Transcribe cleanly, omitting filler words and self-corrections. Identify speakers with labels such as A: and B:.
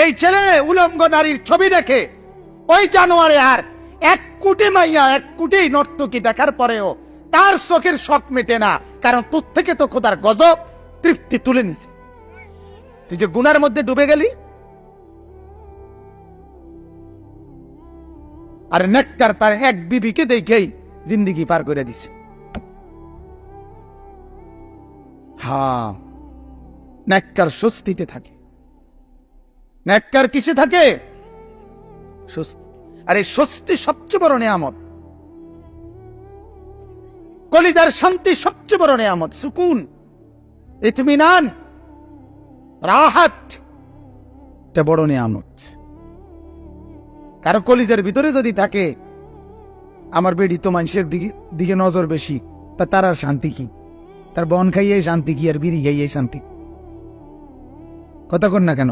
A: এই ছেলে উলঙ্গ নারীর ছবি দেখে ওই জানোয়ারে আর 1 কোটি মাইয়া 1 কোটি নর্তকী দেখার পরেও তার চোখের শখ মেটে না, কারণ তোর থেকে তো খোদার গজব তৃপ্তি তুলে নিছে। তুই যে গুনার মধ্যে ডুবে গেলি। আর নেককার তার এক বিবিকে দেখেই জিন্দেগি পার করে দিছে। হ্যাঁ, নেককার স্বস্তিতে থাকে। নেককার কিসে থাকে? স্বস্তি। আর এই স্বস্তি সবচেয়ে বড় নিয়ামত, কলিজার শান্তি সবচেয়ে বড় নিয়ামত, সুকুন, ইতমিনান, রাহাত, এটা বড় নিয়ামত। কারো কলিজার ভিতরে যদি থাকে আমার বেডি তো মানুষের দিকে নজর বেশি, তা তার আর শান্তি কি? তার বন খাইয়ে শান্তি কি আর বিড়ি খাইয়ে শান্তি? কথা কন না কেন?